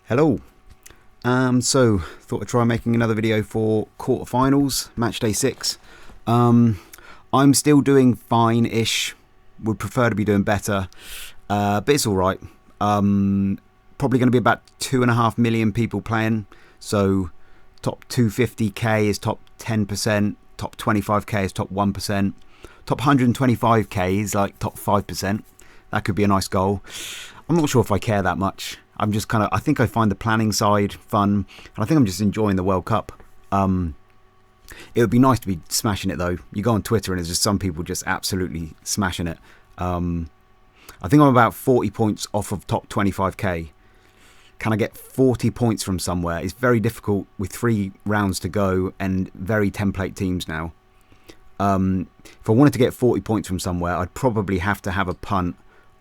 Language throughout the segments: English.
Hello. So thought I'd try making another video for quarterfinals, match day 6. I'm still doing fine-ish. Would prefer to be doing better, but it's all right. Probably going to be about 2.5 million people playing. So top 250k is top 10%, top 25k is top 1%, top 125k is like top 5%. That could be a nice goal. I'm not sure if I care that much. I'm just I think I find the planning side fun, and I think I'm just enjoying the World Cup. It would be nice to be smashing it though. You go on Twitter and there's just some people just absolutely smashing it. I think I'm about 40 points off of top 25k. Can I get 40 points from somewhere? It's very difficult with 3 rounds to go and very template teams now. If I wanted to get 40 points from somewhere, I'd probably have to have a punt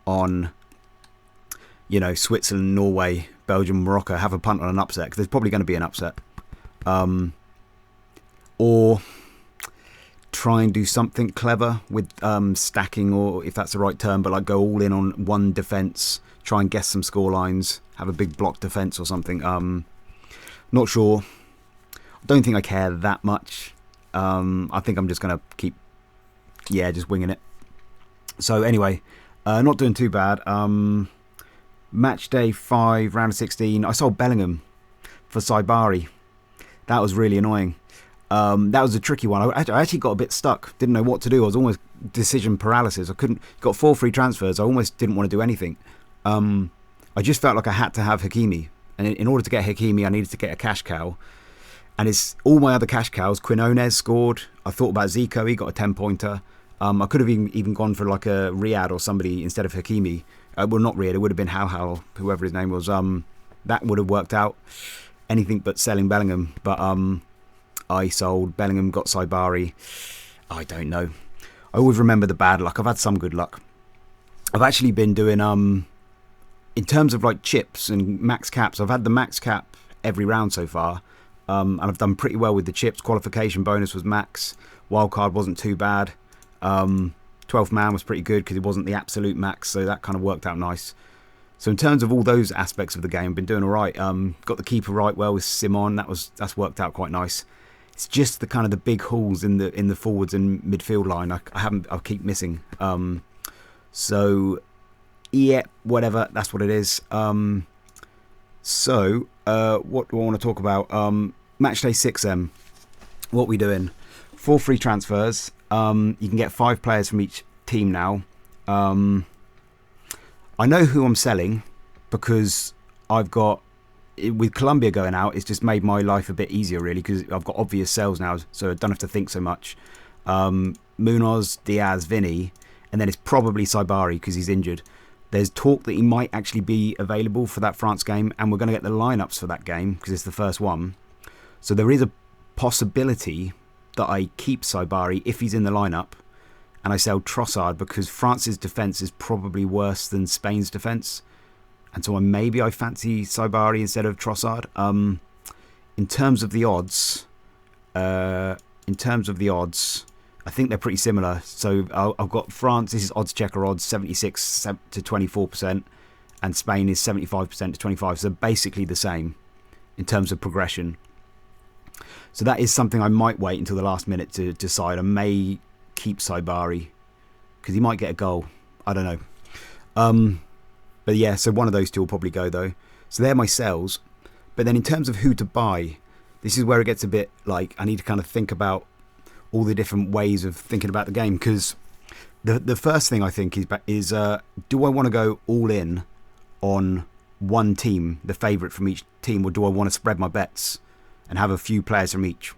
on, you know, Switzerland, Norway, Belgium, Morocco. Have a punt on an upset, because there's probably going to be an upset. Or try and do something clever with stacking, or if that's the right term, but like go all in on one defence, try and guess some score lines, have a big block defence or something. Not sure. I don't think I care that much. I think I'm just going to keep, just winging it. So anyway, not doing too bad. Match day 5, round of 16. I sold Balogun for Saibari. That was really annoying. That was a tricky one. I actually got a bit stuck. Didn't know what to do. I was almost decision paralysis. I couldn't. Got 4 free transfers. I almost didn't want to do anything. I just felt like I had to have Hakimi, and in order to get Hakimi, I needed to get a cash cow. And it's all my other cash cows. Quinones scored. I thought about Zico. He got a 10-pointer. I could have even gone for like a Riyad or somebody instead of Hakimi. Well, not Riyad. It would have been How, whoever his name was. That would have worked out. Anything but selling Bellingham. But I sold Bellingham, got Saibari. I don't know. I always remember the bad luck. I've had some good luck. I've actually been doing in terms of like chips and max caps. I've had the max cap every round so far. And I've done pretty well with the chips. Qualification bonus was max. Wildcard wasn't too bad. 12th man was pretty good because it wasn't the absolute max, so that kind of worked out nice. So in terms of all those aspects of the game, I've been doing all right. Got the keeper right well with Simon. That's worked out quite nice. It's just the kind of the big holes in the forwards and midfield line. I keep missing. So yeah, whatever. That's what it is. So what do I want to talk about? Match day 6. What we doing? 4 free transfers. You can get 5 players from each team now. I know who I'm selling because I've got, with Colombia going out, it's just made my life a bit easier really, because I've got obvious sales now, so I don't have to think so much. Munoz, Diaz, Vinny, and then it's probably Saibari because he's injured. There's talk that he might actually be available for that France game, and we're going to get the lineups for that game because it's the first one. So there is a possibility that I keep Saibari if he's in the lineup, and I sell Trossard because France's defence is probably worse than Spain's defence, and so maybe I fancy Saibari instead of Trossard. In terms of the odds, I think they're pretty similar. So I've got France. This is odds checker odds 76 to 24%, and Spain is 75% to 25%. So basically the same in terms of progression. So that is something I might wait until the last minute to decide. I may keep Saibari because he might get a goal. I don't know. But yeah, so one of those two will probably go though. So they're my sells. But then in terms of who to buy, this is where it gets a bit like I need to kind of think about all the different ways of thinking about the game, because the first thing I think is do I want to go all in on one team, the favourite from each team, or do I want to spread my bets and have a few players from each?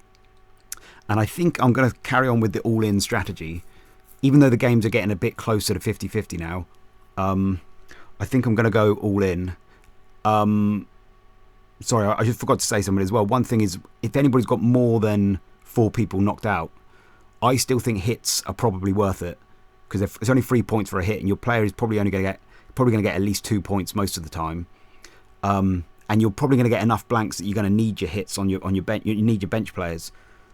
And I think I'm going to carry on with the all-in strategy, even though the games are getting a bit closer to 50-50 now. I think I'm going to go all in. Sorry, I just forgot to say something as well. One thing is, if anybody's got more than 4 people knocked out, I still think hits are probably worth it, because it's only 3 points for a hit, and your player is probably only going to get at least 2 points most of the time. And you're probably going to get enough blanks that you're going to need your hits on your bench. You need your bench players.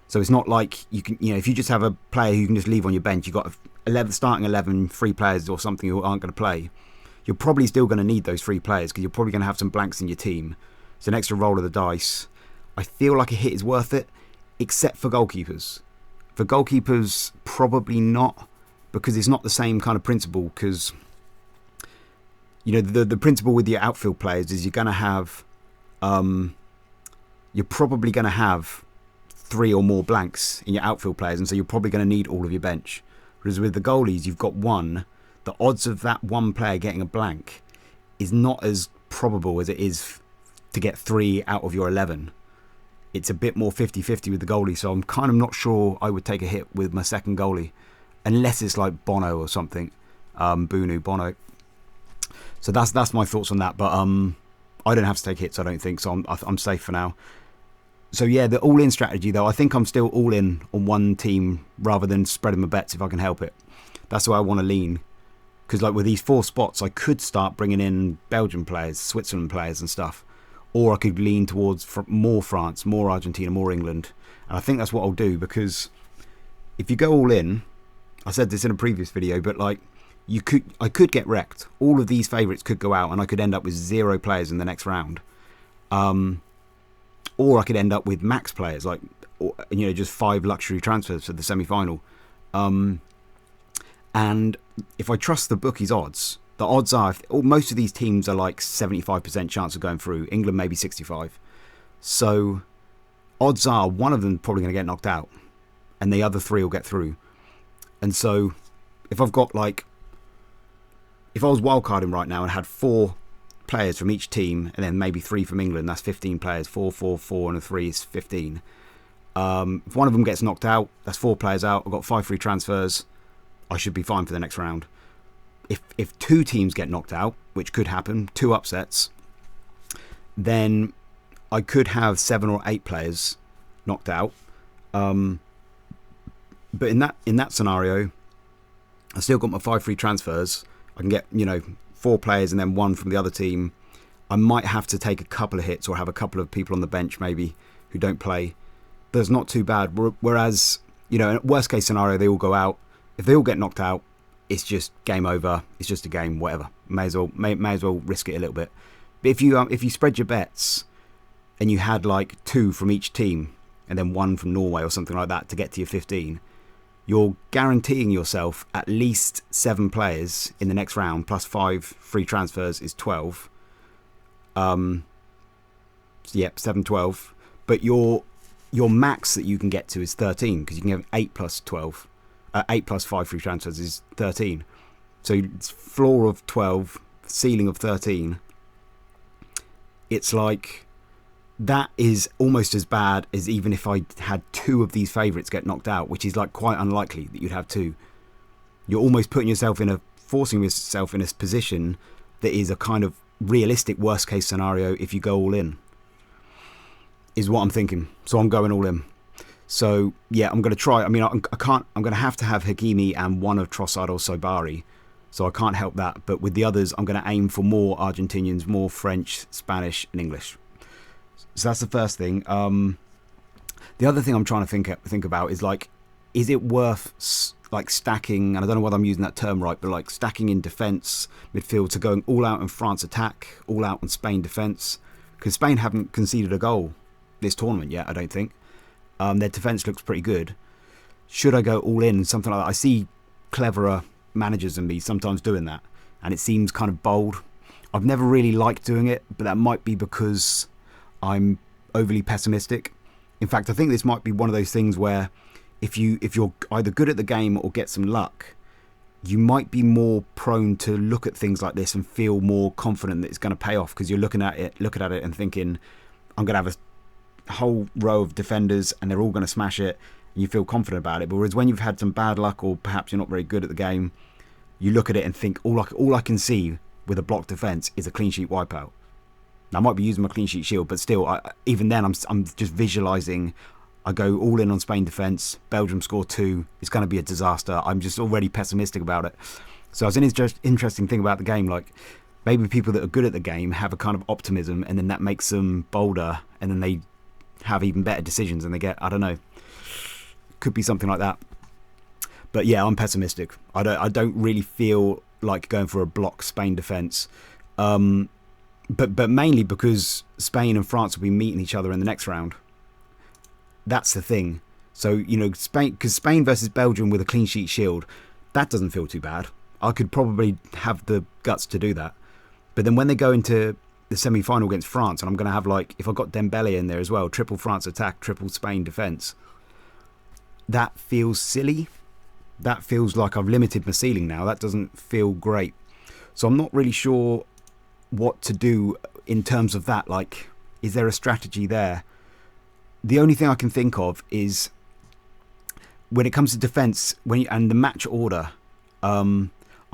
So it's not like you can, if you just have a player who you can just leave on your bench, you've got 11 starting 11 free players or something who aren't going to play. You're probably still going to need those free players because you're probably going to have some blanks in your team. It's an extra roll of the dice. I feel like a hit is worth it, except for goalkeepers. For goalkeepers, probably not, because it's not the same kind of principle. Because the principle with your outfield players is you're going to have, you're probably going to have 3 or more blanks in your outfield players, and so you're probably going to need all of your bench. Whereas with the goalies, you've got one. The odds of that one player getting a blank is not as probable as it is to get 3 out of your 11. It's a bit more 50-50 with the goalie, so I'm kind of not sure I would take a hit with my second goalie, unless it's like Bono or something, Bono. So that's my thoughts on that. But I don't have to take hits, I don't think, so I'm safe for now. So yeah, the all-in strategy though, I think I'm still all in on one team rather than spreading my bets if I can help it. That's why I want to lean. Because like with these 4 spots, I could start bringing in Belgian players, Switzerland players and stuff. Or I could lean towards more France, more Argentina, more England. And I think that's what I'll do, because if you go all in, I said this in a previous video, but like I could get wrecked. All of these favourites could go out and I could end up with 0 players in the next round. Or I could end up with max players, like just 5 luxury transfers for the semi-final. And if I trust the bookies' odds, the odds are most of these teams are like 75% chance of going through. England maybe 65. So odds are one of them probably going to get knocked out, and the other 3 will get through. And so if I've got if I was wildcarding right now and had 4 players from each team, and then maybe 3 from England, that's 15 players. 4, 4, 4, and a 3 is 15. If one of them gets knocked out, that's 4 players out. I've got 5 free transfers. I should be fine for the next round. If 2 teams get knocked out, which could happen, 2 upsets, then I could have 7 or 8 players knocked out. But in that scenario, I still got my 5 free transfers. I can get 4 players and then 1 from the other team. I might have to take a couple of hits or have a couple of people on the bench maybe who don't play. That's not too bad. Whereas in worst case scenario, they all go out. If they all get knocked out, it's just game over. It's just a game, whatever. May as well risk it a little bit. But if you spread your bets and you had like 2 from each team and then 1 from Norway or something like that to get to your 15, you're guaranteeing yourself at least 7 players in the next round, plus 5 free transfers is 12. 7, 12. But your max that you can get to is 13, because you can have 8 plus 12. 8 plus 5 free transfers is 13. So it's floor of 12, ceiling of 13. It's like, that is almost as bad as even if I had 2 of these favourites get knocked out, which is like quite unlikely that you'd have 2. You're almost forcing yourself in a position that is a kind of realistic worst case scenario if you go all in, is what I'm thinking. So I'm going all in. So yeah, I'm going to try. I mean, I'm going to have Hakimi and 1 of Trossard or Sobari, so I can't help that. But with the others, I'm going to aim for more Argentinians, more French, Spanish, and English. So that's the first thing. The other thing I'm trying to think about is like, is it worth stacking? And I don't know whether I'm using that term right, but like stacking in defence, midfield, to going all out in France attack, all out on Spain defence, because Spain haven't conceded a goal this tournament yet, I don't think. Their defence looks pretty good. Should I go all in, something like that? I see cleverer managers than me sometimes doing that, and it seems kind of bold. I've never really liked doing it, but that might be because I'm overly pessimistic. In fact, I think this might be one of those things where if you're either good at the game or get some luck, you might be more prone to look at things like this and feel more confident that it's going to pay off, because you're looking at it and thinking, I'm going to have a whole row of defenders and they're all going to smash it, and you feel confident about it. But whereas when you've had some bad luck, or perhaps you're not very good at the game, you look at it and think, all I can see with a block defence is a clean sheet wipeout. Now, I might be using my clean sheet shield, but still, even then, I'm just visualising. I go all in on Spain defence. Belgium score 2. It's going to be a disaster. I'm just already pessimistic about it. So it's an interesting thing about the game. Like, maybe people that are good at the game have a kind of optimism, and then that makes them bolder, and then they have even better decisions, and they get, I don't know, could be something like that. But yeah, I'm pessimistic. I don't really feel like going for a block Spain defence. but mainly because Spain and France will be meeting each other in the next round. That's the thing. So, you know, Spain versus Belgium with a clean sheet shield, that doesn't feel too bad. I could probably have the guts to do that. But then when they go into the semi-final against France, and I'm going to have, like, if I've got Dembele in there as well, triple France attack, triple Spain defence, that feels silly. That feels like I've limited my ceiling now. That doesn't feel great. So I'm not really sure what to do in terms of that. Like, is there a strategy there? The only thing I can think of is when it comes to defence and the match order, I'm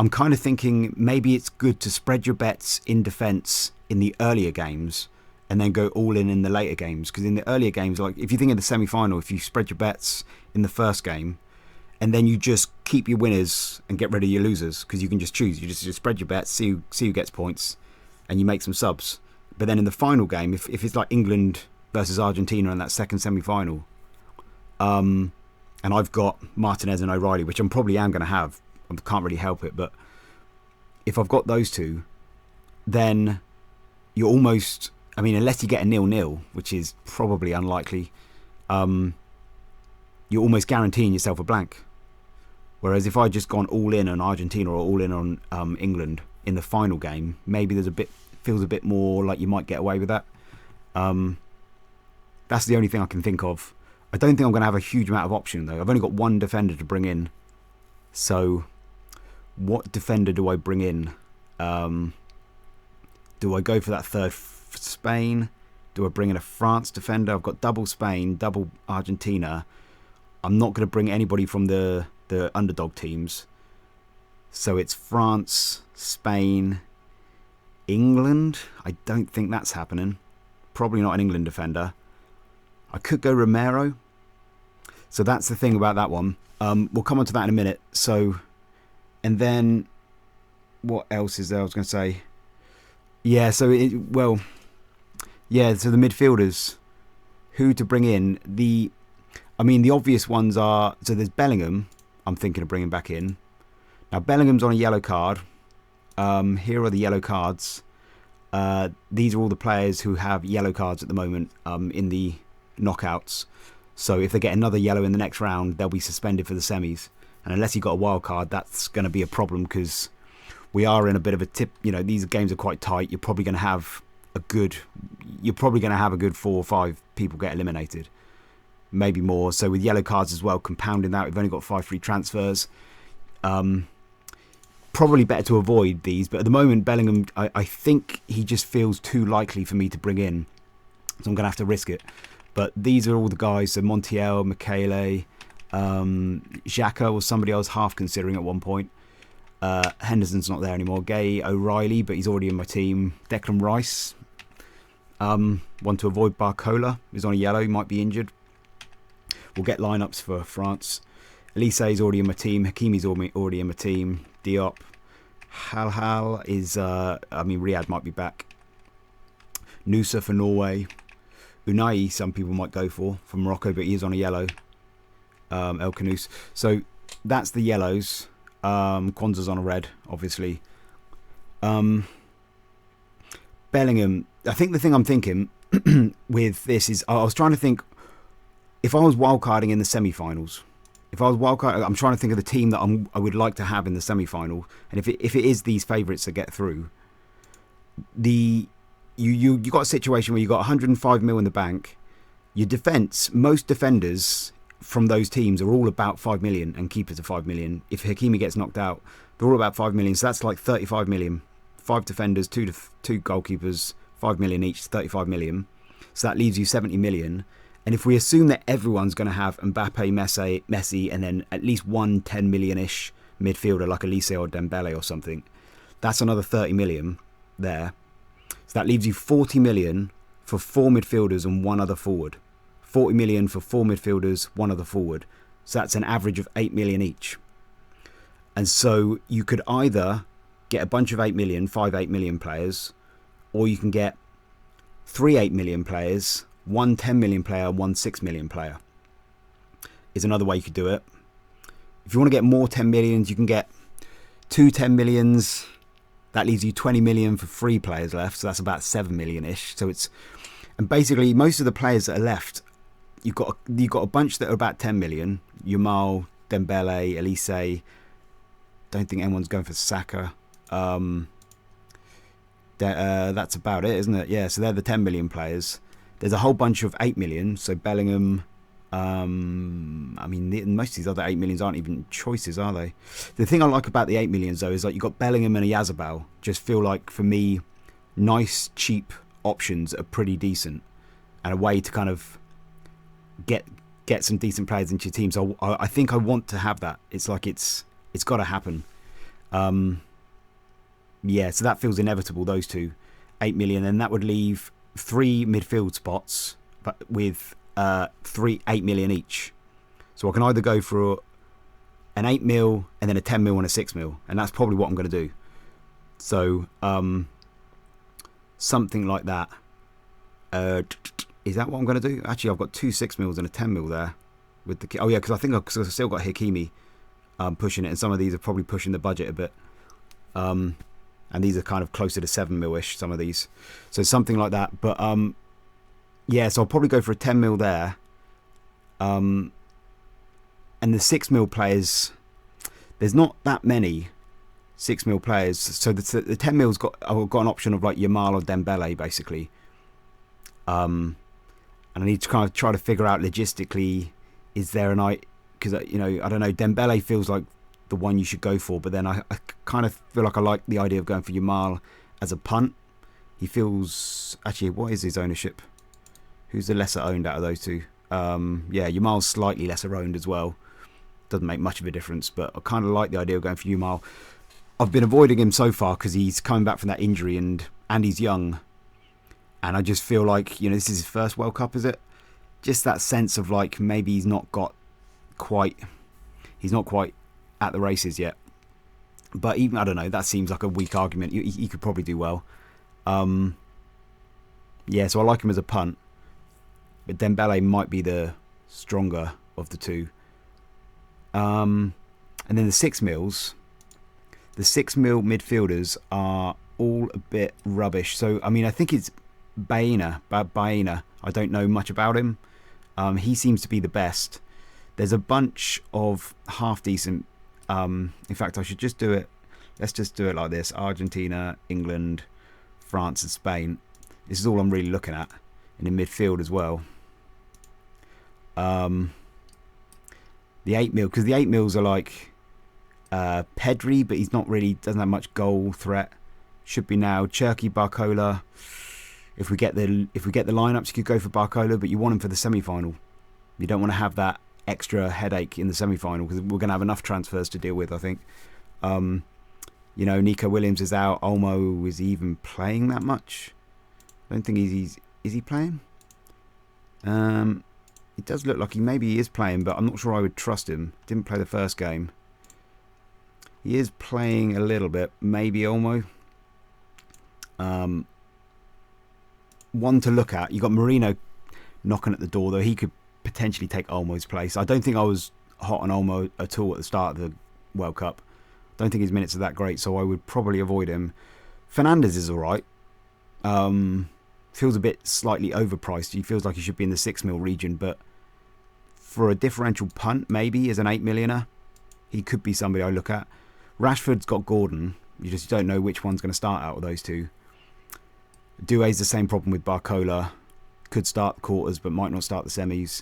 kind of thinking maybe it's good to spread your bets in defence in the earlier games and then go all in the later games. Because in the earlier games, like if you think of the semi-final, if you spread your bets in the first game and then you just keep your winners and get rid of your losers, because you can just choose. You just spread your bets, see who gets points, and you make some subs. But then in the final game, if it's like England versus Argentina in that second semi-final, and I've got Martinez and O'Reilly, which I'm probably am going to have. I can't really help it, but if I've got those two, then you're almost, I mean, unless you get a 0-0, which is probably unlikely, you're almost guaranteeing yourself a blank. Whereas if I just gone all in on Argentina or all in on England in the final game, maybe feels a bit more like you might get away with that. That's the only thing I can think of. I don't think I'm going to have a huge amount of option though. I've only got one defender to bring in. So what defender do I bring in? Do I go for that third Spain? Do I bring in a France defender? I've got double Spain, double Argentina. I'm not going to bring anybody from the underdog teams. So it's France, Spain, England. I don't think that's happening. Probably not an England defender. I could go Romero. So that's the thing about that one. We'll come on to that in a minute. So, and then what else is there I was going to say? Yeah, so so the midfielders, who to bring in? The obvious ones are, so there's Bellingham, I'm thinking of bringing back in. Now, Bellingham's on a yellow card. Here are the yellow cards. These are all the players who have yellow cards at the moment in the knockouts. So if they get another yellow in the next round, they'll be suspended for the semis. And unless you've got a wild card, that's going to be a problem because we are in a bit of a tip. You know, these games are quite tight. You're probably going to have a good 4 or 5 people get eliminated, maybe more. So with yellow cards as well, compounding that, we've only got 5 free transfers. Probably better to avoid these, but at the moment, Bellingham, I think he just feels too likely for me to bring in, so I'm going to have to risk it. But these are all the guys, so Montiel, Michele, Xhaka was somebody I was half considering at one point. Henderson's not there anymore. Gay, O'Reilly, but he's already in my team. Declan Rice, want to avoid Barcola, he's on a yellow, he might be injured. We'll get lineups for France. Elise is already in my team. Hakimi's already in my team. Diop. Hal is, Riyadh might be back. Nusa for Norway. Unai, some people might go for from Morocco, but he is on a yellow. El Kanous. So that's the yellows. Kwanzaa's on a red, obviously. Bellingham. I think the thing I'm thinking with this is, I was trying to think, if I was wildcarding in the semi-finals, I'm trying to think of the team that I would like to have in the semi-final, and if it is these favourites that get through, you got a situation where you got 105 mil in the bank. Your defence, most defenders from those teams are all about 5 million, and keepers are 5 million. If Hakimi gets knocked out, they're all about 5 million. So that's like 35 million. 5 defenders, two goalkeepers, 5 million each, 35 million. So that leaves you 70 million. And if we assume that everyone's going to have Mbappe, Messi, and then at least one 10 million-ish midfielder like Elise or Dembele or something, that's another 30 million there. So that leaves you 40 million for 4 midfielders and 1 other forward. 40 million for 4 midfielders, 1 other forward. So that's an average of 8 million each. And so you could either get a bunch of 8 million, 5 8 million players, or you can get 3 8 million players, 1 10 million player, 1 6 million player. Is another way you could do it. If you want to get more 10 millions, you can get 2 10 millions, That leaves you 20 million for 3 players left, so that's about 7 million-ish. So it's, and basically most of the players that are left, you've got a bunch that are about 10 million. Yamal, Dembele, Elise. Don't think anyone's going for Saka. That's about it, isn't it? Yeah, so they're the 10 million players. There's a whole bunch of 8 million. So Bellingham. I mean, most of these other 8 millions aren't even choices, are they? The thing I like about the 8 millions, though, is like you've got Bellingham and a Yazabal. Just feel like, for me, nice, cheap options are pretty decent. And a way to kind of get some decent players into your team. So I think I want to have that. It's like it's got to happen. Yeah, so that feels inevitable, those two. 8 million, and that would leave 3 midfield spots, but with 8 million each. So I can either go for an 8 mil and then a 10 mil and a 6 mil, and that's probably what I'm going to do. So something like that. Is that what I'm going to do? Actually, I've got 2 6 mils and a 10 mil there with the. Oh yeah, because I think I've still got Hakimi pushing it, and some of these are probably pushing the budget a bit. And these are kind of closer to 7 mil-ish, some of these. So something like that. But yeah, so I'll probably go for a 10 mil there. And the 6 mil players, there's not that many 6 mil players. So the 10 mil's I've got an option of like Yamal or Dembele, basically. And I need to kind of try to figure out logistically, is there because, I don't know, Dembele feels like the one you should go for, but then I kind of feel like I like the idea of going for Yamal as a punt. He feels, actually, what is his ownership? Who's the lesser owned out of those two? Yeah, Yamal's slightly lesser owned as well. Doesn't make much of a difference, but I kind of like the idea of going for Yamal. I've been avoiding him so far because he's coming back from that injury and he's young, and I just feel like, this is his first World Cup, is it? Just that sense of like maybe he's not quite at the races yet. But even, I don't know, that seems like a weak argument. He could probably do well. Yeah, so I like him as a punt. But Dembele might be the stronger of the two. And then the 6 mils. The 6 mil midfielders are all a bit rubbish. So, I mean, I think it's Baena. I don't know much about him. He seems to be the best. There's a bunch of half-decent. In fact, I should just do it. Let's just do it like this. Argentina, England, France and Spain. This is all I'm really looking at. And in midfield as well. The 8 mil. Because the 8 mils are like Pedri, but he's not really, doesn't have much goal threat. Should be now Cherki, Barcola. If we get the lineups, you could go for Barcola, but you want him for the semi-final. You don't want to have that extra headache in the semi-final because we're going to have enough transfers to deal with, I think. Nico Williams is out. Olmo, is he even playing that much? I don't think is he playing? It does look like he is playing, but I'm not sure I would trust him. Didn't play the first game. He is playing a little bit, maybe Olmo. One to look at. You got Marino knocking at the door, though. He could potentially take Olmo's place. I don't think I was hot on Olmo at all at the start of the World Cup. Don't think his minutes are that great, so I would probably avoid him. Fernandes is alright. Feels a bit slightly overpriced. He feels like he should be in the 6 mil region, but for a differential punt, maybe as an 8 millionaire, he could be somebody I look at. Rashford's got Gordon. You just don't know which one's going to start out of those two. Doué's the same problem with Barcola. Could start the quarters, but might not start the semis.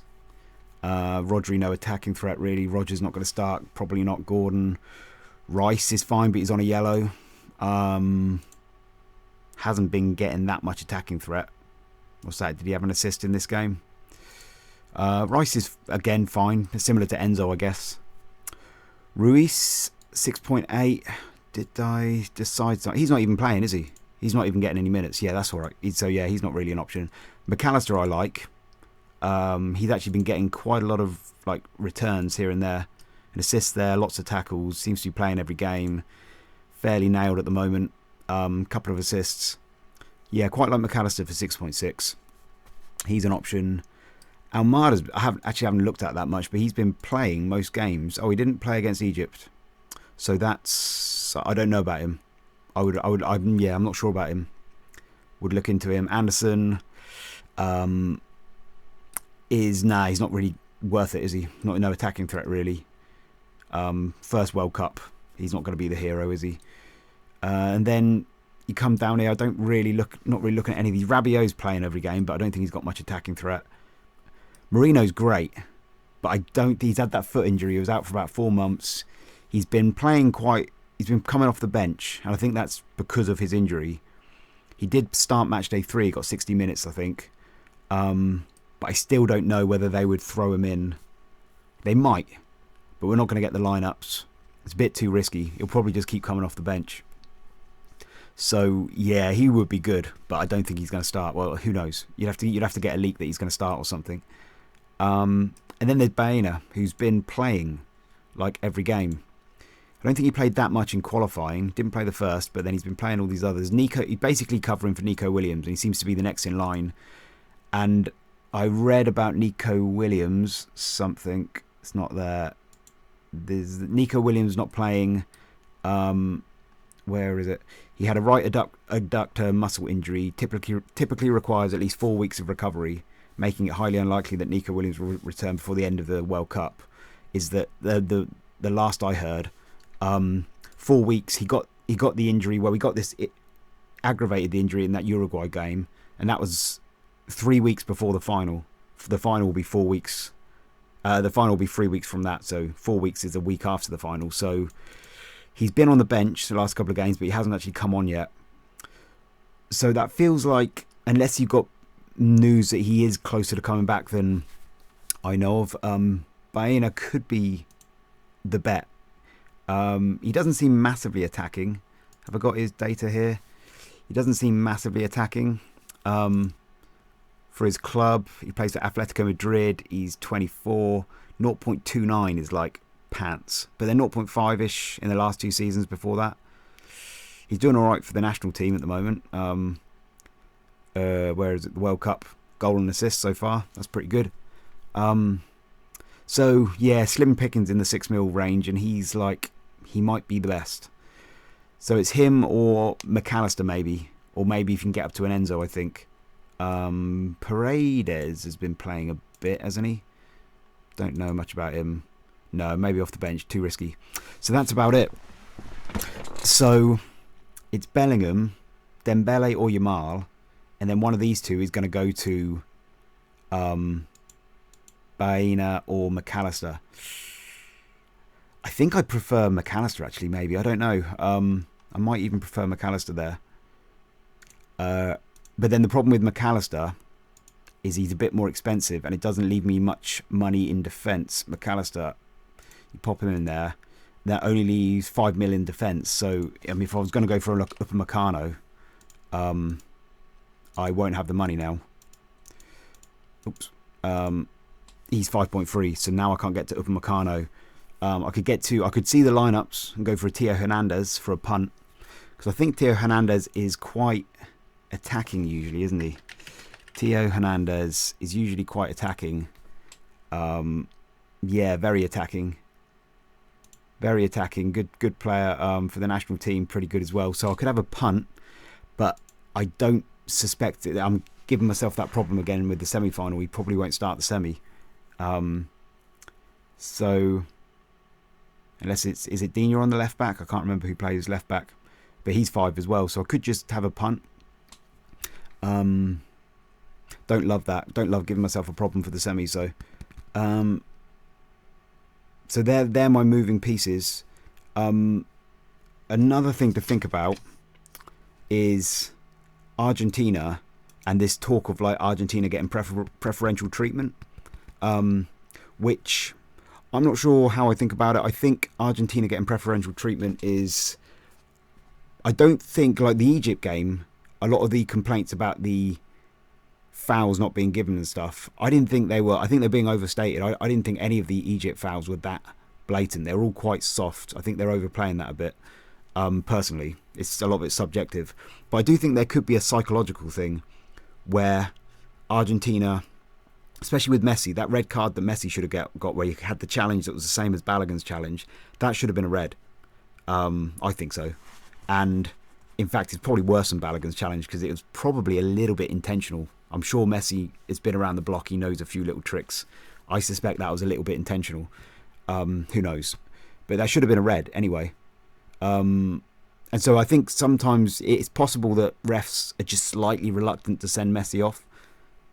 Rodri, no attacking threat really. Roger's not going to start. Probably not Gordon. Rice is fine, but he's on a yellow. Hasn't been getting that much attacking threat. What's that? Did he have an assist in this game? Rice is, again, fine. Similar to Enzo, I guess. Ruiz, 6.8. Did I decide something? He's not even playing, is he? He's not even getting any minutes. Yeah, that's all right. So, yeah, he's not really an option. McAllister I like. He's actually been getting quite a lot of returns here and there. An assist there, lots of tackles. Seems to be playing every game. Fairly nailed at the moment. Couple of assists. Yeah, quite like McAllister for 6.6. He's an option. Almada's, I haven't looked at that much, but he's been playing most games. Oh, he didn't play against Egypt. So that's, I don't know about him. I'm not sure about him. Would look into him. Anderson he's not really worth it, is he? No attacking threat really. First World Cup, he's not going to be the hero, is he? And then you come down here. Not really looking at any of these. Rabiot's playing every game, but I don't think he's got much attacking threat. Marino's great, but he's had that foot injury. He was out for about 4 months. He's been playing he's been coming off the bench, and I think that's because of his injury. He did start match day 3, got 60 minutes, I think. But I still don't know whether they would throw him in. They might, but we're not going to get the lineups. It's a bit too risky. He'll probably just keep coming off the bench. So yeah, he would be good, but I don't think he's going to start. Well, who knows? You'd have to get a leak that he's going to start or something. And then there's Baena, who's been playing like every game. I don't think he played that much in qualifying. Didn't play the first, but then he's been playing all these others. He's basically covering for Nico Williams, and he seems to be the next in line. And I read about Nico Williams something. It's not there. There's Nico Williams not playing. Where is it? He had a right adductor muscle injury. Typically requires at least 4 weeks of recovery, making it highly unlikely that Nico Williams will return before the end of the World Cup. Is that the last I heard? 4 weeks. He got the injury. Well, it aggravated the injury in that Uruguay game, and that was 3 weeks before the final. The final will be 4 weeks. The final will be 3 weeks from that, so 4 weeks is a week after the final. So he's been on the bench the last couple of games, but he hasn't actually come on yet. So that feels like, unless you've got news that he is closer to coming back than I know of, Baena could be the bet. He doesn't seem massively attacking. Have I got his data here? He doesn't seem massively attacking. For his club, he plays for Atletico Madrid. He's 24. 0.29 is like pants. But they're 0.5-ish in the last 2 seasons before that. He's doing all right for the national team at the moment. Where is it? The World Cup goal and assist so far. That's pretty good. So, yeah, slim pickings in the 6 mil range, and he might be the best. So it's him or McAllister maybe. Or maybe if you can get up to an Enzo, I think. Paredes has been playing a bit, hasn't he? Don't know much about him. No, maybe off the bench. Too risky. So that's about it. So it's Bellingham, Dembele or Yamal, and then one of these two is going to go to Baena or McAllister. I think I prefer McAllister actually, maybe. I don't know. I might even prefer McAllister there. But then the problem with McAllister is he's a bit more expensive and it doesn't leave me much money in defence. McAllister, you pop him in there, that only leaves 5 million defence. So, I mean, if I was going to go for a Upamecano, I won't have the money now. Oops. He's 5.3, so now I can't get to Upamecano. I could see the lineups and go for a Theo Hernandez for a punt, because I think Theo Hernandez is quite attacking usually, isn't he? Theo Hernandez is usually quite attacking. Yeah, very attacking. Very attacking. Good player for the national team. Pretty good as well. So I could have a punt, but I don't suspect it. I'm giving myself that problem again with the semi-final. He probably won't start the semi. So unless is it Dina on the left back? I can't remember who plays left back, but he's 5 as well. So I could just have a punt. Don't love that. Don't love giving myself a problem for the semi. So so they're my moving pieces. Another thing to think about is Argentina and this talk of like Argentina getting preferential treatment, which I'm not sure how I think about it. I think Argentina getting preferential treatment is, I don't think, like the Egypt game, a lot of the complaints about the fouls not being given and stuff, I didn't think they were. I think they're being overstated. I didn't think any of the Egypt fouls were that blatant. They're all quite soft. I think they're overplaying that a bit. Personally, it's a lot of it's subjective, but I do think there could be a psychological thing where Argentina, especially with Messi, that red card that Messi should have got where you had the challenge that was the same as Balogun's challenge, that should have been a red. I think so. And In fact, it's probably worse than Balogun's challenge because it was probably a little bit intentional. I'm sure Messi has been around the block. He knows a few little tricks. I suspect that was a little bit intentional. Who knows? But that should have been a red anyway. And so I think sometimes it's possible that refs are just slightly reluctant to send Messi off.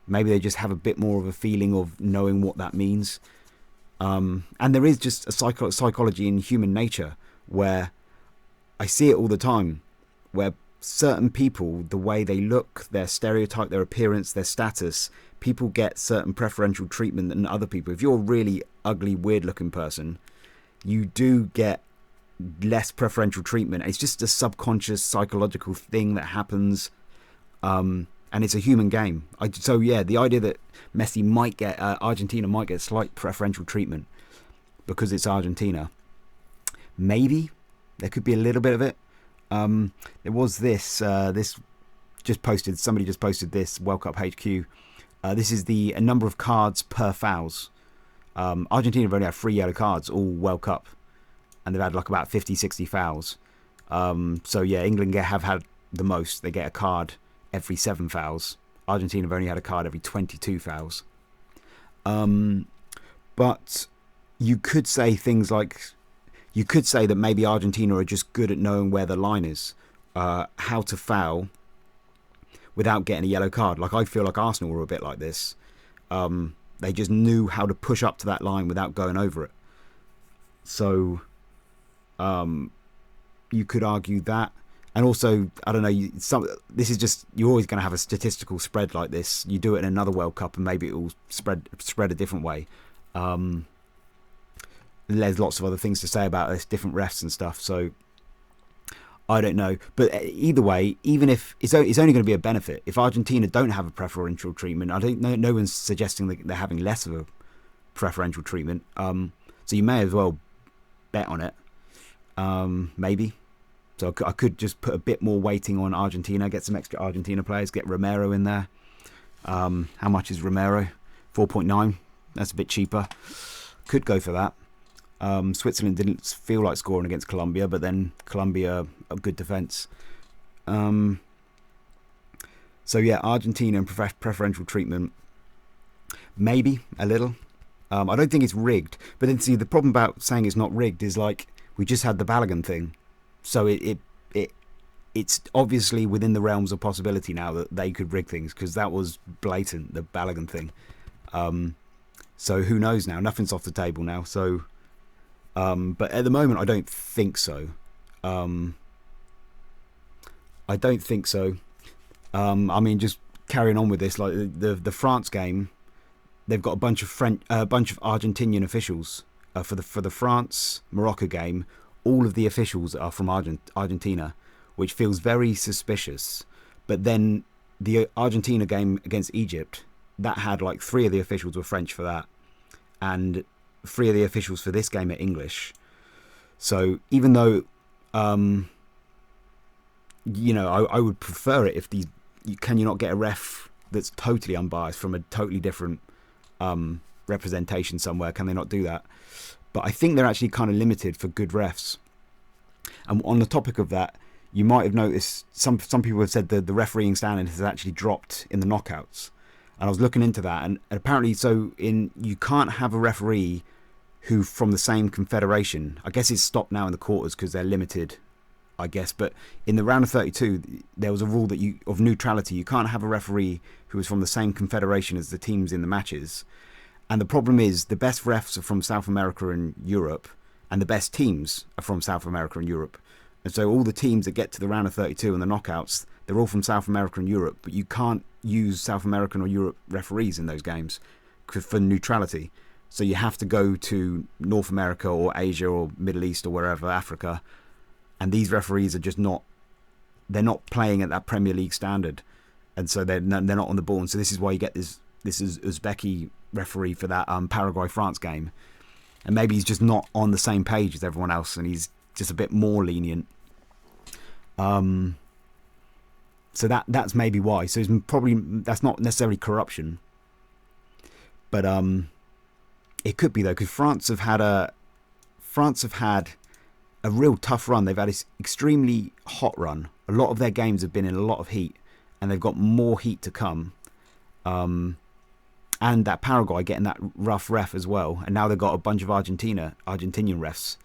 Maybe they just have a bit more of a feeling of knowing what that means. And there is just a psychology in human nature where I see it all the time, where certain people, the way they look, their stereotype, their appearance, their status, people get certain preferential treatment than other people. If you're a really ugly, weird-looking person, you do get less preferential treatment. It's just a subconscious psychological thing that happens, and it's a human game. So yeah, the idea that Messi might get Argentina might get slight preferential treatment because it's Argentina, maybe there could be a little bit of it. There was this just posted, somebody just posted this, World Cup HQ. This is the number of cards per fouls. Argentina have only had 3 yellow cards all World Cup, and they've had like about 50, 60 fouls. So yeah, England have had the most. They get a card every 7 fouls. Argentina have only had a card every 22 fouls. But you could say things like, you could say that maybe Argentina are just good at knowing where the line is, how to foul without getting a yellow card. Like I feel like Arsenal were a bit like this. They just knew how to push up to that line without going over it. So you could argue that. And also, I don't know, this is just, you're always going to have a statistical spread like this. You do it in another World Cup and maybe it will spread a different way. There's lots of other things to say about this, different refs and stuff. So I don't know. But either way, even if it's only going to be a benefit, if Argentina don't have a preferential treatment, I don't know, no one's suggesting that they're having less of a preferential treatment. So you may as well bet on it. Maybe. So I could just put a bit more weighting on Argentina, get some extra Argentina players, get Romero in there. How much is Romero? 4.9. That's a bit cheaper. Could go for that. Switzerland didn't feel like scoring against Colombia, but then Colombia, a good defence. So yeah, Argentina and preferential treatment. Maybe a little. I don't think it's rigged. But then see, the problem about saying it's not rigged is like, we just had the Balogun thing. So it's obviously within the realms of possibility now that they could rig things, because that was blatant, the Balogun thing. So who knows now? Nothing's off the table now. So, but at the moment, I don't think so. I don't think so. I mean, just carrying on with this, like the France game, they've got a bunch of Argentinian officials for the France Morocco game. All of the officials are from Argentina, which feels very suspicious. But then the Argentina game against Egypt, that had like 3 of the officials were French for that, and 3 of the officials for this game are English. So even though, you know, I would prefer it if can you not get a ref that's totally unbiased from a totally different representation somewhere? Can they not do that? But I think they're actually kind of limited for good refs. And on the topic of that, you might have noticed some people have said that the refereeing standard has actually dropped in the knockouts. And I was looking into that, and apparently, you can't have a referee who from the same confederation. I guess it's stopped now in the quarters because they're limited, I guess. But in the round of 32, there was a rule that of neutrality. You can't have a referee who is from the same confederation as the teams in the matches. And the problem is the best refs are from South America and Europe, and the best teams are from South America and Europe. And so all the teams that get to the round of 32 and the knockouts, they're all from South America and Europe, but you can't use South American or Europe referees in those games for neutrality. So you have to go to North America or Asia or Middle East or wherever, Africa, and these referees are just they're not playing at that Premier League standard, and so they're not on the ball. And so this is why you get this is Uzbeki referee for that Paraguay-France game. And maybe he's just not on the same page as everyone else, and he's just a bit more lenient. So that's maybe why. So that's not necessarily corruption, but it could be though, because France have had a real tough run. They've had this extremely hot run. A lot of their games have been in a lot of heat, and they've got more heat to come. And that Paraguay getting that rough ref as well. And now they've got a bunch of Argentinian refs.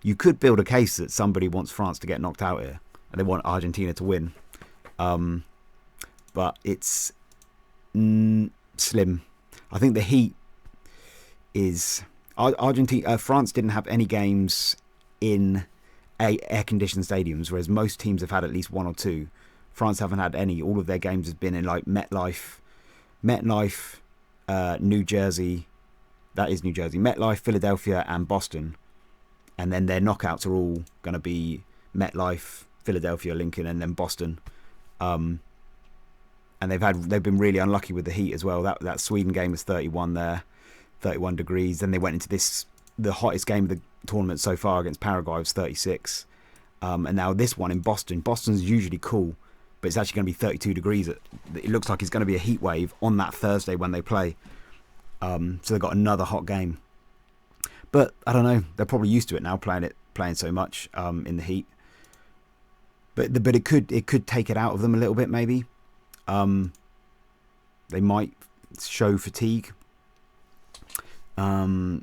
You could build a case that somebody wants France to get knocked out here, and they want Argentina to win. But it's slim. I think the heat is... France didn't have any games in air-conditioned stadiums, whereas most teams have had at least one or two. France haven't had any. All of their games have been in like MetLife, New Jersey, that is New Jersey, MetLife, Philadelphia, and Boston. And then their knockouts are all going to be MetLife, Philadelphia, Lincoln, and then Boston. And they've been really unlucky with the heat as well. That Sweden game was 31 there, 31 degrees. Then they went into the hottest game of the tournament so far against Paraguay was 36. And now this one in Boston. Boston's usually cool, but it's actually going to be 32 degrees. It looks like it's going to be a heat wave on that Thursday when they play. So they've got another hot game. But I don't know. They're probably used to it now, playing so much in the heat. But it could take it out of them a little bit, maybe. They might show fatigue. I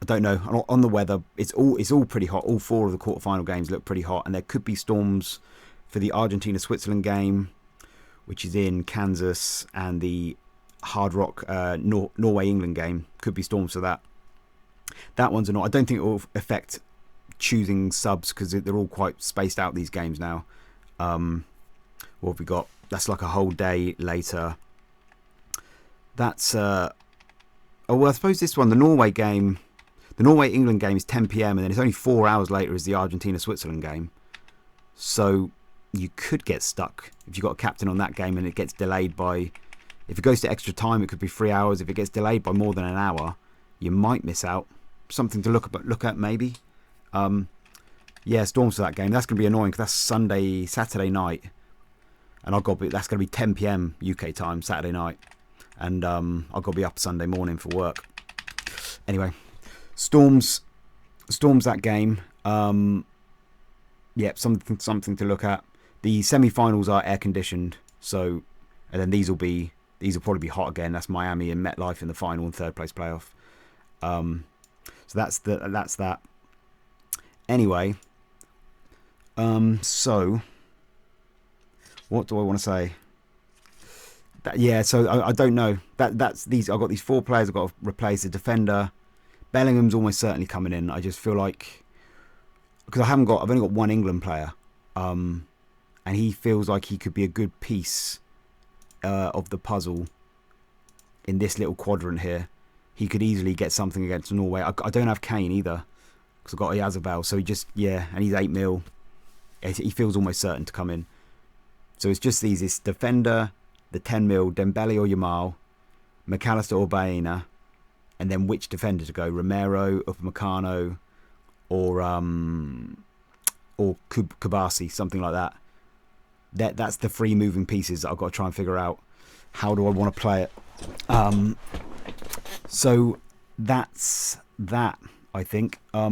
don't know. On the weather, it's all pretty hot. All four of the quarterfinal games look pretty hot, and there could be storms for the Argentina-Switzerland game, which is in Kansas, and the Hard Rock Norway-England game. Could be storms for that. That one's not. I don't think it will affect choosing subs because they're all quite spaced out, these games now. What have we got? That's like a whole day later. That's well, I suppose this one, the Norway game, the Norway-England game is 10 p.m. and then it's only 4 hours later is the Argentina-Switzerland game. So you could get stuck if you've got a captain on that game and it gets delayed by... If it goes to extra time, it could be 3 hours. If it gets delayed by more than an hour, you might miss out. Something to look at maybe. Yeah, storms for that game. That's going to be annoying because that's Saturday night. And that's going to be 10 p.m. UK time, Saturday night. And I've got to be up Sunday morning for work. Anyway, storms that game. Yeah, something to look at. The semi-finals are air conditioned, so and then these will probably be hot again. That's Miami and MetLife in the final and third place playoff. So that's that. Anyway, so what do I want to say? So I don't know. That's these. I've got these four players. I've got to replace the defender. Bellingham's almost certainly coming in. I just feel like because I've only got one England player, and he feels like he could be a good piece of the puzzle in this little quadrant here. He could easily get something against Norway. I don't have Kane either because I've got Yazabal. So and he's 8 mil. He feels almost certain to come in. So it's just this defender, the 10 mil, Dembele or Yamal, McAllister or Baena, and then which defender to go? Romero, Upamecano, or Kubasi, something like that. That's the three moving pieces that I've got to try and figure out. How do I want to play it? So that's that, I think. I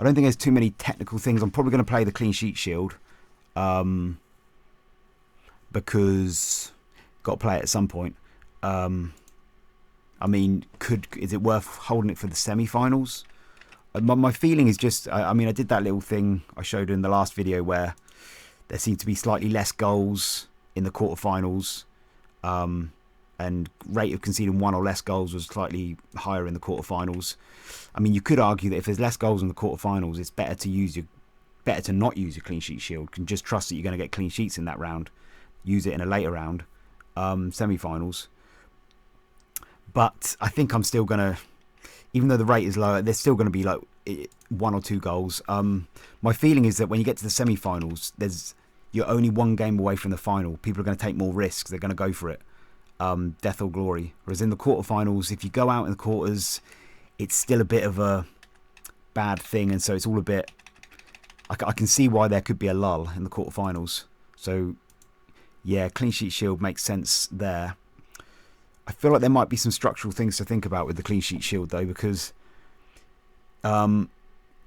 don't think there's too many technical things. I'm probably going to play the clean sheet shield because got to play it at some point. I mean, is it worth holding it for the semi-finals? My feeling is just, I did that little thing I showed in the last video where there seemed to be slightly less goals in the quarterfinals, and rate of conceding one or less goals was slightly higher in the quarterfinals. I mean, you could argue that if there's less goals in the quarterfinals, it's better to not use your clean sheet shield. You can just trust that you're going to get clean sheets in that round. Use it in a later round, semi-finals. But I think I'm still going to, even though the rate is lower, there's still going to be like 1 or 2 goals. My feeling is that when you get to the semi-finals, you're only one game away from the final. People are going to take more risks. They're going to go for it. Death or glory. Whereas in the quarterfinals, if you go out in the quarters, it's still a bit of a bad thing. And so it's all a bit... I can see why there could be a lull in the quarterfinals. So, yeah, clean sheet shield makes sense there. I feel like there might be some structural things to think about with the clean sheet shield, though, because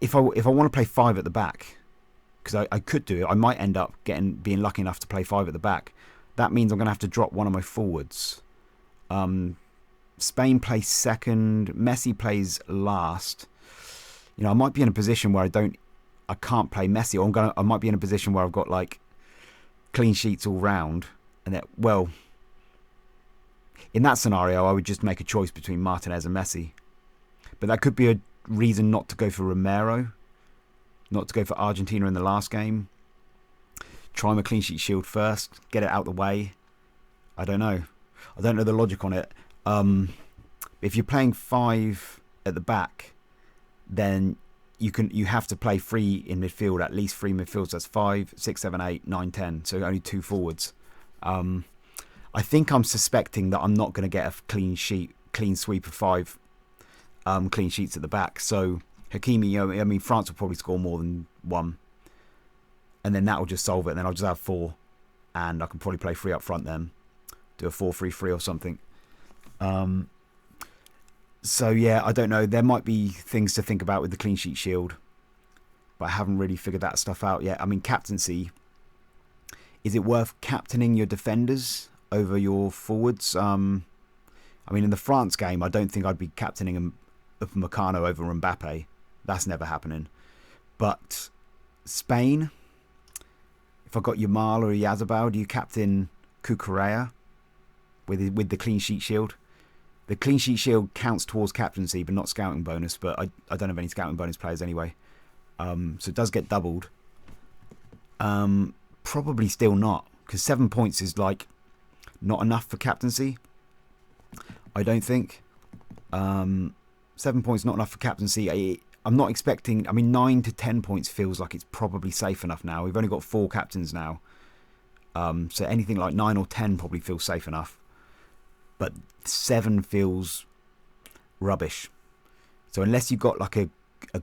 if I want to play 5 at the back, because I could do it, I might end up being lucky enough to play 5 at the back. That means I'm going to have to drop one of my forwards. Spain plays second, Messi plays last. You know, I might be in a position where I can't play Messi, or I might be in a position where I've got like clean sheets all round, and that, well, in that scenario, I would just make a choice between Martinez and Messi. But that could be a reason not to go for Romero, not to go for Argentina in the last game. Try my clean sheet shield first, get it out the way. I don't know. I don't know the logic on it. If you're playing 5 at the back, then you have to play 3 in midfield, at least 3 midfields. So that's 5, 6, 7, 8, 9, 10. So only 2 forwards. I think I'm suspecting that I'm not going to get a clean sweep of 5 clean sheets at the back. So Hakimi, I mean, France will probably score more than 1, and then that will just solve it. And then I'll just have 4, and I can probably play 3 up front then, do a 4-3-3 or something. So yeah, I don't know. There might be things to think about with the clean sheet shield, but I haven't really figured that stuff out yet. I mean, captaincy. Is it worth captaining your defenders over your forwards? I mean, in the France game, I don't think I'd be captaining Upamecano over Mbappe. That's never happening. But Spain, if I got Yamal or Yazabal, do you captain Cucurella with the clean sheet shield? The clean sheet shield counts towards captaincy, but not scouting bonus. But I don't have any scouting bonus players anyway. So it does get doubled. Probably still not, because 7 points is like not enough for captaincy. I don't think. 7 points not enough for captaincy. I'm not expecting. I mean, 9 to 10 points feels like it's probably safe enough now. We've only got 4 captains now. So anything like 9 or 10 probably feels safe enough. But 7 feels rubbish. So unless you've got like a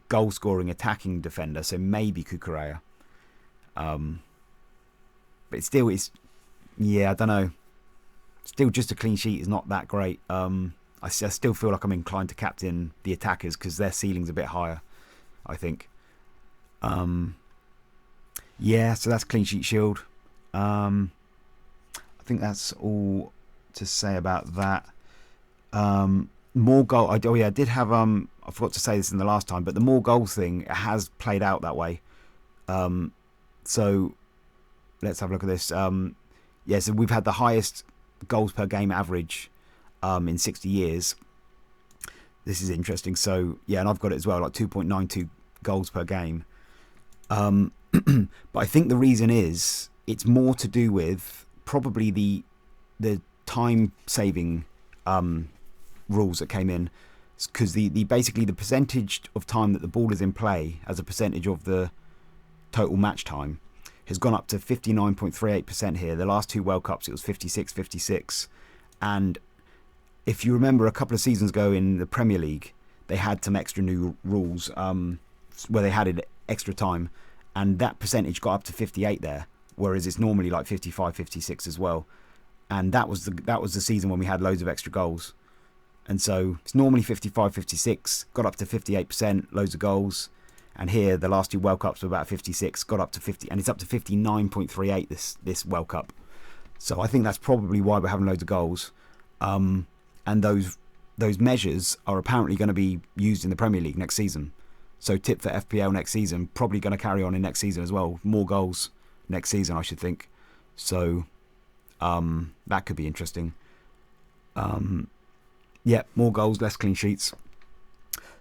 goal scoring attacking defender, so maybe Cucurella. But it still is, yeah, I don't know. Still, just a clean sheet is not that great. I still feel like I'm inclined to captain the attackers because their ceiling's a bit higher, I think. Yeah, so that's clean sheet shield. I think that's all to say about that. More goal. I did have. I forgot to say this in the last time, but the more goals thing has played out that way. So let's have a look at this. Yeah, so we've had the highest goals per game average in 60 years. This is interesting. So yeah, and I've got it as well, like 2.92 goals per game. But I think the reason is it's more to do with probably the time saving rules that came in, because the basically the percentage of time that the ball is in play as a percentage of the total match time has gone up to 59.38% here. The last 2 World Cups it was 56, and if you remember a couple of seasons ago in the Premier League, they had some extra new rules where they had extra time, and that percentage got up to 58 there, whereas it's normally like 55, 56 as well. And that was the season when we had loads of extra goals. And so it's normally 55, 56, got up to 58%, loads of goals. And here, the last 2 World Cups were about 56, got up to 50, and it's up to 59.38 this World Cup. So I think that's probably why we're having loads of goals. And those measures are apparently going to be used in the Premier League next season. So tip for FPL next season, probably going to carry on in next season as well. More goals next season, I should think. So that could be interesting. Yeah, more goals, less clean sheets.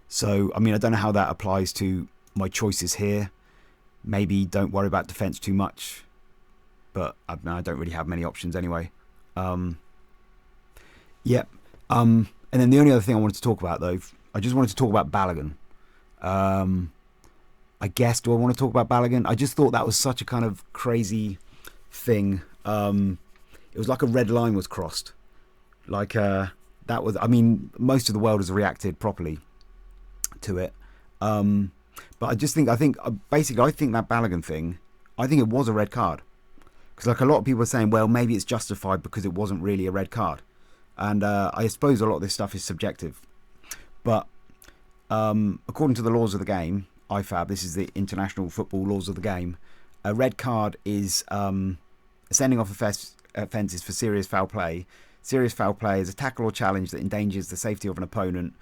So, I mean, I don't know how that applies to my choices here. Maybe don't worry about defence too much. But I don't really have many options anyway. Yeah. And then the only other thing I wanted to talk about, though, I just wanted to talk about Balogun. I guess, do I want to talk about Balogun? I just thought that was such a kind of crazy thing. It was like a red line was crossed. Like, that was, I mean, most of the world has reacted properly to it. But I think that Balogun thing, I think it was a red card. Because like a lot of people are saying, well, maybe it's justified because it wasn't really a red card. And I suppose a lot of this stuff is subjective. But according to the laws of the game, IFAB. This is the International Football Laws of the Game. A red card is a sending off offences for serious foul play. Serious foul play is a tackle or challenge that endangers the safety of an opponent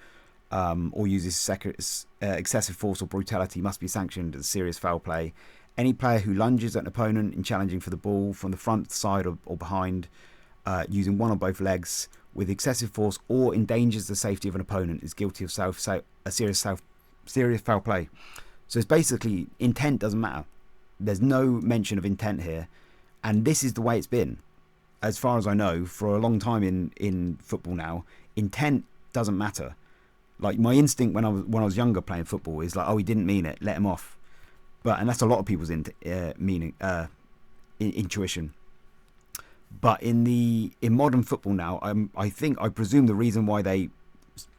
or uses excessive force or brutality must be sanctioned as serious foul play. Any player who lunges at an opponent in challenging for the ball from the front, side or behind using one or both legs with excessive force or endangers the safety of an opponent is guilty of serious foul play. So it's basically intent doesn't matter. There's no mention of intent here, and this is the way it's been, as far as I know, for a long time in football now. Intent doesn't matter. Like my instinct when I was younger playing football is like, oh, he didn't mean it, let him off. And that's a lot of people's intuition. But in modern football now, I presume the reason why they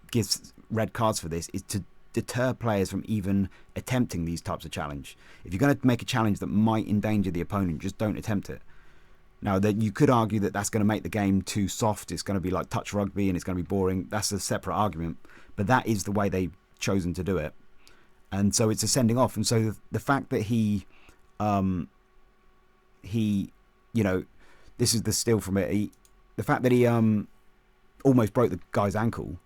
give red cards for this is to deter players from even attempting these types of challenge. If you're going to make a challenge that might endanger the opponent, just don't attempt it. Now, that you could argue that that's going to make the game too soft. It's going to be like touch rugby and it's going to be boring. That's a separate argument. But that is the way they've chosen to do it. And so it's a sending off. And so the fact that he, this is the still from it. The fact that he almost broke the guy's ankle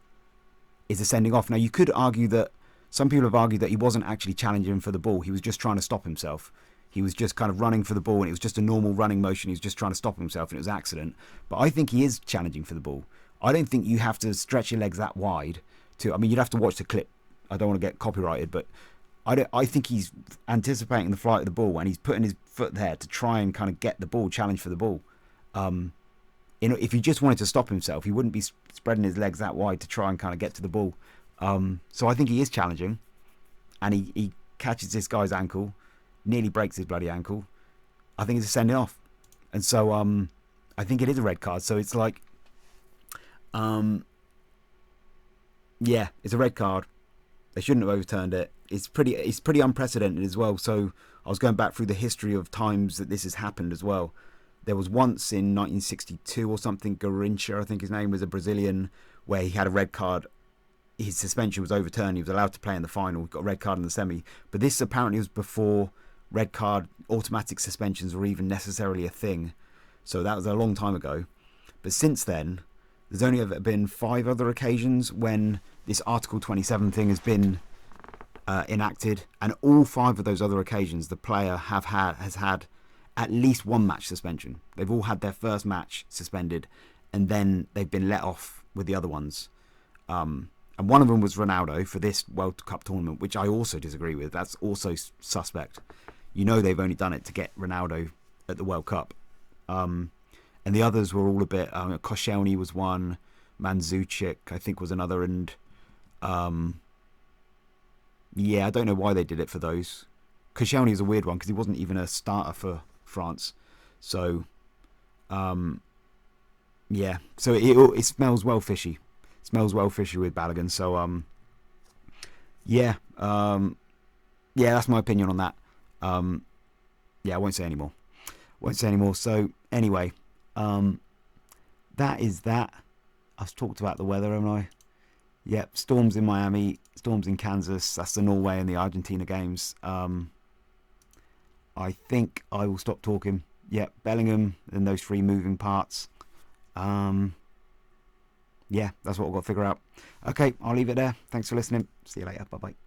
is a sending off. Now, you could argue that some people have argued that he wasn't actually challenging for the ball. He was just trying to stop himself. He was just kind of running for the ball, and it was just a normal running motion. He was just trying to stop himself, and it was an accident. But I think he is challenging for the ball. I don't think you have to stretch your legs that wide. You'd have to watch the clip. I don't want to get copyrighted, but I think he's anticipating the flight of the ball, and he's putting his foot there to try and kind of get the ball, challenge for the ball. If he just wanted to stop himself, he wouldn't be spreading his legs that wide to try and kind of get to the ball. So I think he is challenging, and he catches this guy's ankle, nearly breaks his bloody ankle. I think it's a sending off, and so I think it is a red card. So it's like, yeah, it's a red card. They shouldn't have overturned it. It's pretty unprecedented as well. So I was going back through the history of times that this has happened as well. There was once in 1962 or something, Garrincha, I think his name was, a Brazilian, where he had a red card. His suspension was overturned. He was allowed to play in the final. He got a red card in the semi. But this apparently was before red card automatic suspensions were even necessarily a thing. So that was a long time ago. But since then, there's only ever been 5 other occasions when this Article 27 thing has been enacted. And all 5 of those other occasions, the player has had at least 1 match suspension. They've all had their first match suspended, and then they've been let off with the other ones. And one of them was Ronaldo for this World Cup tournament, which I also disagree with. That's also suspect. They've only done it to get Ronaldo at the World Cup. And the others were all a bit... Koscielny was one. Mandzukic, I think, was another. And yeah, I don't know why they did it for those. Koscielny is a weird one because he wasn't even a starter for France. So, yeah. So it smells well fishy. It smells well fishy with Balogun. So, yeah. Yeah, that's my opinion on that. Yeah, I won't say any more. So, anyway, that is that. I've talked about the weather, haven't I? Yep, storms in Miami, storms in Kansas. That's the Norway and the Argentina games. I think I will stop talking. Yep, Bellingham and those 3 moving parts. Yeah, that's what I've got to figure out. Okay, I'll leave it there. Thanks for listening. See you later. Bye-bye.